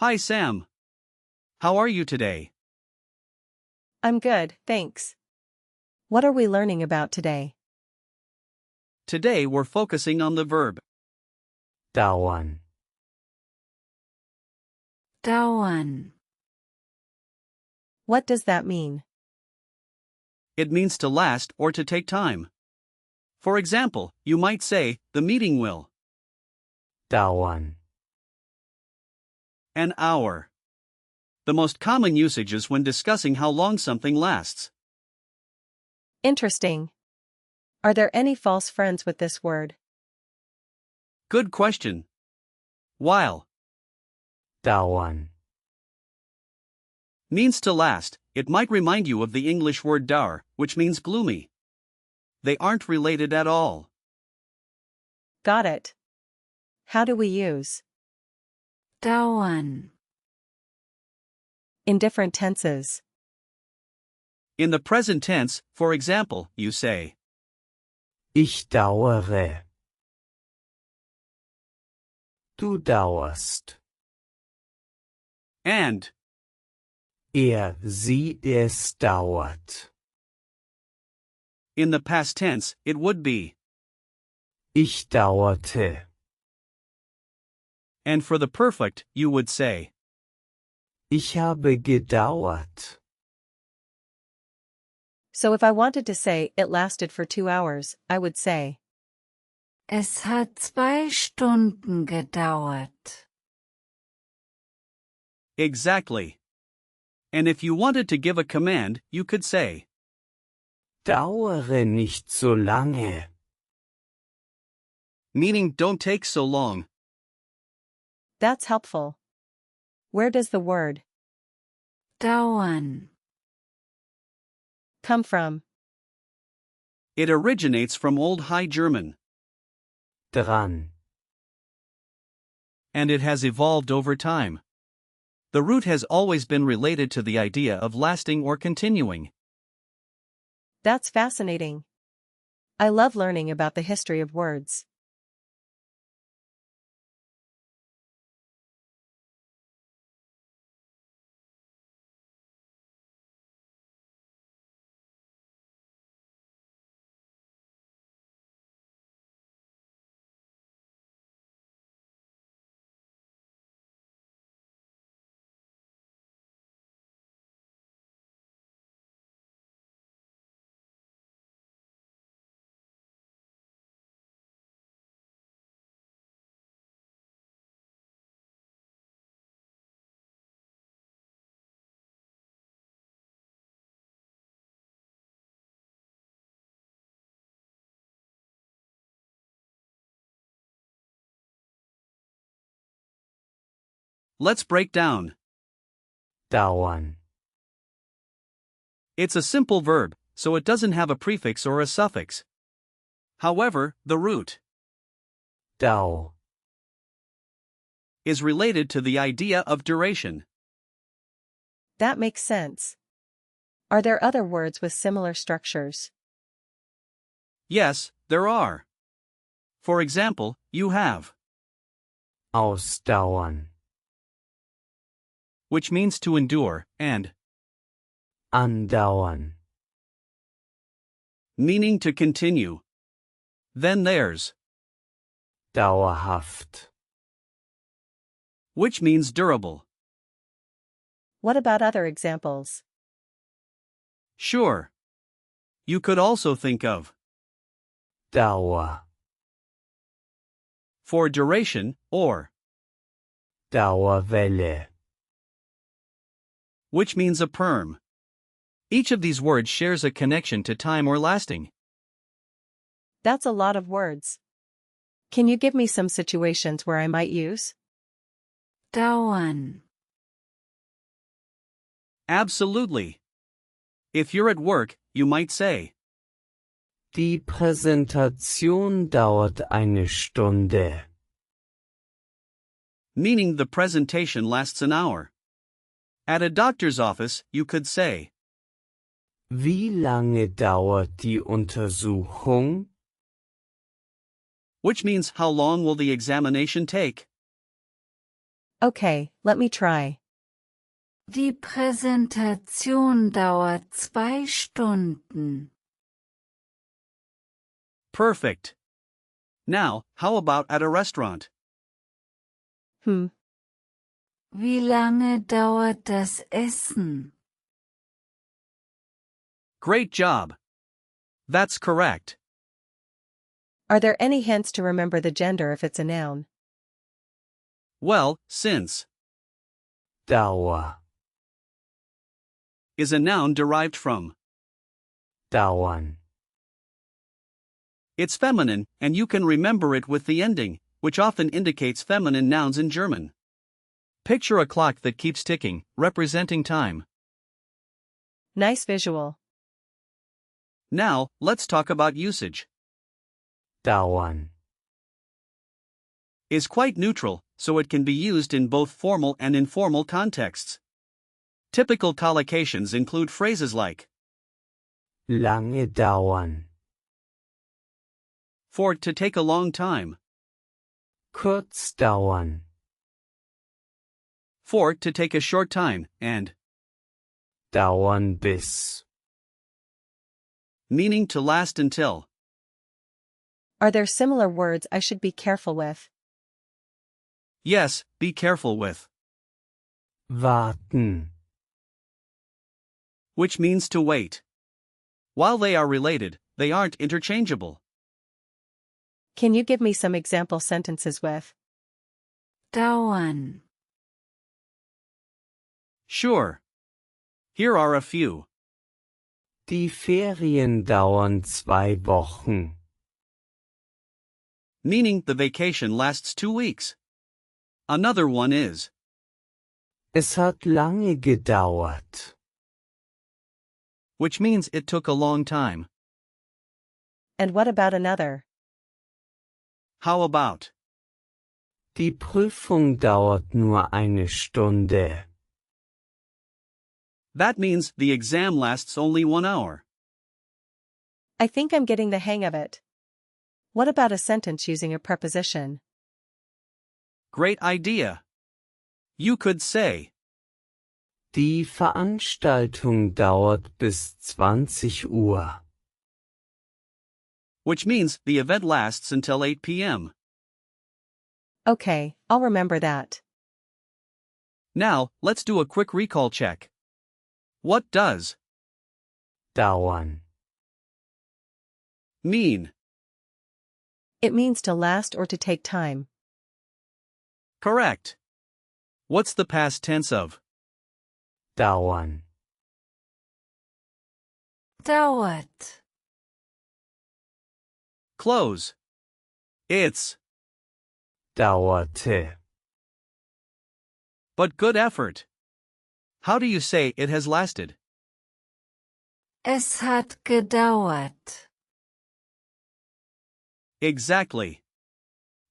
Hi Sam. How are you today? I'm good, thanks. What are we learning about today? Today we're focusing on the verb dauern, dauern. What does that mean? It means to last or to take time. For example, you might say, the meeting will. dauern, An hour. The most common usage is when discussing how long something lasts. Interesting. Are there any false friends with this word? Good question. While dauern, means to last, it might remind you of the English word dour, which means gloomy. They aren't related at all. Got it. How do we use Dauern. in different tenses? In the present tense, for example, you say, ich dauere, du dauerst, and sie, es dauert, in the past tense, it would be, ich dauerte, and for the perfect, you would say, ich habe gedauert. So if I wanted to say it lasted for 2 hours, I would say Es hat 2 Stunden gedauert. exactly. And if you wanted to give a command, you could say, Dauere nicht so lange. meaning don't take so long. that's helpful. Where does the word Dauern. come from? It originates from Old High German, Dran, and it has evolved over time. The root has always been related to the idea of lasting or continuing. That's fascinating. I love learning about the history of words. Let's break down. dauern, It's a simple verb, so it doesn't have a prefix or a suffix. However, the root dau, is related to the idea of duration. That makes sense. Are there other words with similar structures? Yes, there are. For example, you have, ausdauern, which means to endure, and, andauern, meaning to continue. Then there's, dauerhaft, which means durable. What about other examples? Sure. You could also think of, Dauer, for duration, or, Dauerwelle, which means a perm. Each of these words shares a connection to time or lasting. That's a lot of words. Can you give me some situations where I might use Dauern. Absolutely. If you're at work, you might say, die Präsentation dauert eine Stunde. meaning the presentation lasts an hour. At a doctor's office, you could say, Wie lange dauert die Untersuchung? which means how long will the examination take? Okay, let me try. Die Präsentation dauert 2 Stunden. Perfect. Now, how about at a restaurant? Wie lange dauert das Essen? Great job. That's correct. Are there any hints to remember the gender if it's a noun? Well, since Dauer, is a noun derived from. dauern. It's feminine, and you can remember it with the ending, which often indicates feminine nouns in German. Picture a clock that keeps ticking, representing time. Nice visual. Now, let's talk about usage. Dauern, Is quite neutral, so it can be used in both formal and informal contexts. Typical collocations include phrases like lange dauern, for to take a long time, kurz dauern, for to take a short time, and dauern bis. meaning to last until. Are there similar words I should be careful with? Yes, be careful with, Warten, which means to wait. While they are related, they aren't interchangeable. Can you give me some example sentences with? Dauern. Sure. Here are a few. die Ferien dauern 2 Wochen. Meaning the vacation lasts 2 weeks. Another one is Es hat lange gedauert. which means it took a long time. And what about another? How about Die Prüfung dauert nur 1 Stunde. that means the exam lasts only 1 hour. I think I'm getting the hang of it. What about a sentence using a preposition? Great idea. You could say Die Veranstaltung dauert bis 20 Uhr. which means the event lasts until 8 p.m. Okay, I'll remember that. Now, let's do a quick recall check. What does Dauern, mean? It means to last or to take time. Correct. What's the past tense of dauern. Dauert. close? It's Dauerte. but good effort. How do you say it has lasted? Es hat gedauert. Exactly.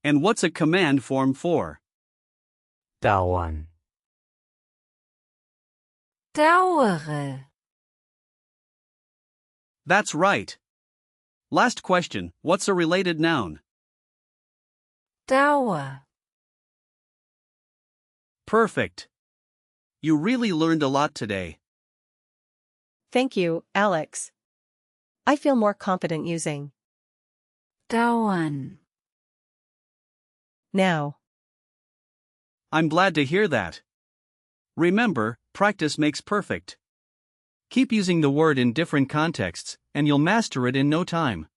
And what's a command form for? Dauern. Dauere. That's right. Last question, what's a related noun? Dauer. Perfect. You really learned a lot today. Thank you, Alex. I feel more confident using Dauern. now. I'm glad to hear that. Remember, practice makes perfect. Keep using the word in different contexts, and you'll master it in no time.